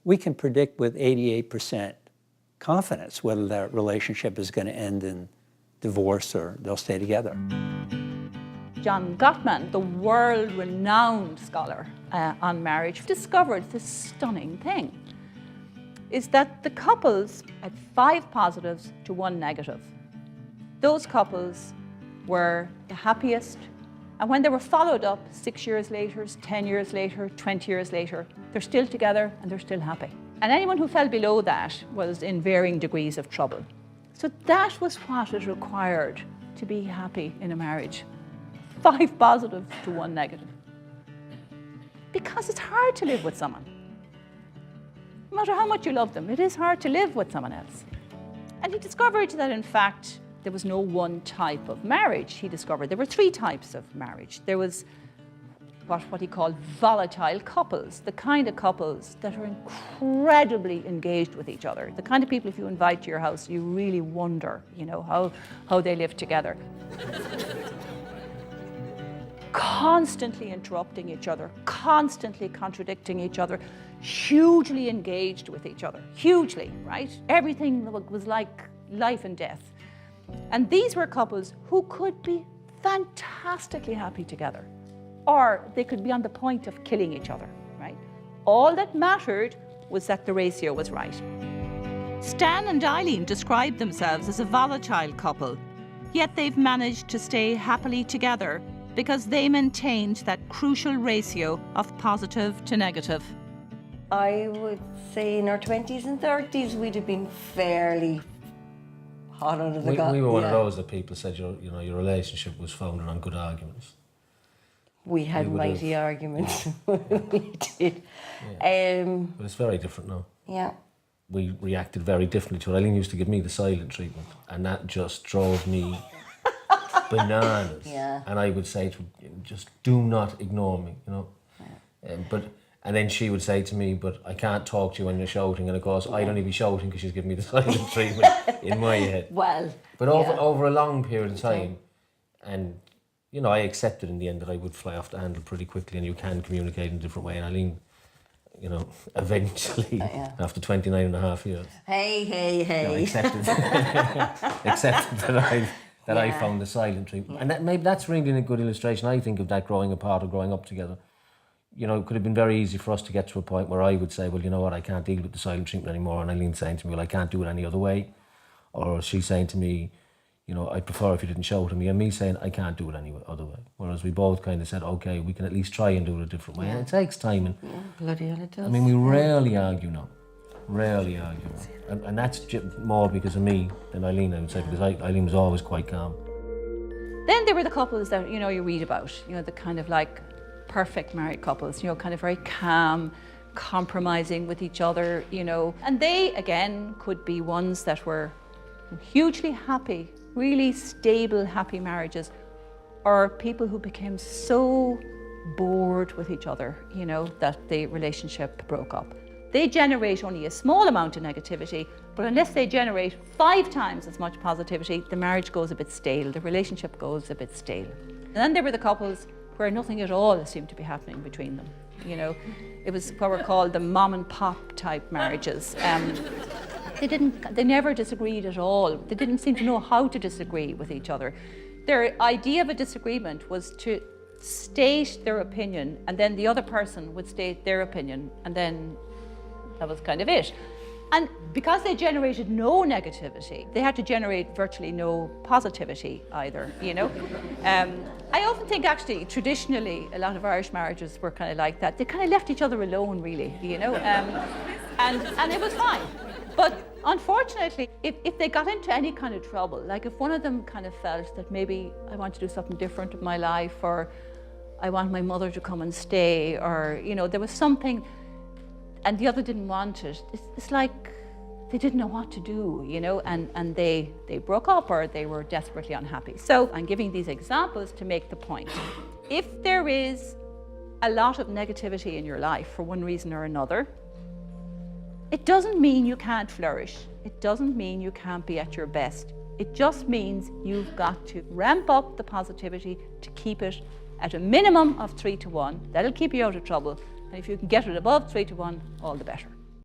we can predict with 88% confidence whether that relationship is going to end in divorce or they'll stay together. John Gottman, the world-renowned scholar on marriage, discovered this stunning thing, is that the couples had 5 positives to 1 negative. Those couples were the happiest, and when they were followed up 6 years later, 10 years later, 20 years later, they're still together and they're still happy. And anyone who fell below that was in varying degrees of trouble. So that was what it required to be happy in a marriage. 5 positives to 1 negative. Because it's hard to live with someone. No matter how much you love them, it is hard to live with someone else. And he discovered that, in fact, there was no one type of marriage. He discovered there were 3 types of marriage. There was what he called volatile couples, the kind of couples that are incredibly engaged with each other, the kind of people, if you invite to your house, you really wonder, how they live together. Constantly interrupting each other, constantly contradicting each other, hugely engaged with each other, hugely, right? Everything was like life and death. And these were couples who could be fantastically happy together, or they could be on the point of killing each other, right? All that mattered was that the ratio was right. Stan and Eileen describe themselves as a volatile couple, yet they've managed to stay happily together because they maintained that crucial ratio of positive to negative. I would say in our 20s and 30s, we'd have been fairly hot under the gun. We were one of those that people said your relationship was founded on good arguments. We had mighty arguments. We did. Yeah. But it's very different now. Yeah. We reacted very differently to it. Eileen used to give me the silent treatment, and that just drove me bananas. Yeah. And I would say to her, just do not ignore me, Yeah. And then she would say to me, but I can't talk to you when you're shouting. And of course, I'd only be shouting because she's giving me the silent treatment in my head. Well, but over a long period of time, and I accepted in the end that I would fly off the handle pretty quickly, and you can communicate in a different way. And Eileen, eventually, after 29 and a half years. Hey. Accepted that I found the silent treatment. And maybe that's really a good illustration, I think, of that growing apart or growing up together. It could have been very easy for us to get to a point where I would say, well, you know what, I can't deal with the silent treatment anymore. And Eileen saying to me, well, I can't do it any other way. Or she's saying to me, I'd prefer if you didn't shout at me. And me saying, I can't do it any other way. Whereas we both kind of said, okay, we can at least try and do it a different way. And it takes time. And bloody hell it does. I mean, we rarely argue now. And that's more because of me than Eileen, I would say, because Eileen was always quite calm. Then there were the couples that, you read about, the kind of like perfect married couples, kind of very calm, compromising with each other, And they, again, could be ones that were hugely happy, really stable, happy marriages, or people who became so bored with each other, that the relationship broke up. They generate only a small amount of negativity, but unless they generate 5 times as much positivity, the marriage goes a bit stale, the relationship goes a bit stale. And then there were the couples where nothing at all seemed to be happening between them. It was what were called the mom and pop type marriages. They never disagreed at all. They didn't seem to know how to disagree with each other. Their idea of a disagreement was to state their opinion, and then the other person would state their opinion, and then that was kind of it. And because they generated no negativity, they had to generate virtually no positivity either, I often think actually, traditionally, a lot of Irish marriages were kind of like that. They kind of left each other alone, really, and it was fine. But unfortunately, if they got into any kind of trouble, like if one of them kind of felt that maybe I want to do something different with my life, or I want my mother to come and stay, or, there was something, and the other didn't want it, it's like they didn't know what to do, and they broke up, or they were desperately unhappy. So I'm giving these examples to make the point. If there is a lot of negativity in your life for one reason or another, it doesn't mean you can't flourish. It doesn't mean you can't be at your best. It just means you've got to ramp up the positivity to keep it at a minimum of 3 to 1. That'll keep you out of trouble. And if you can get it above 3 to 1, all the better.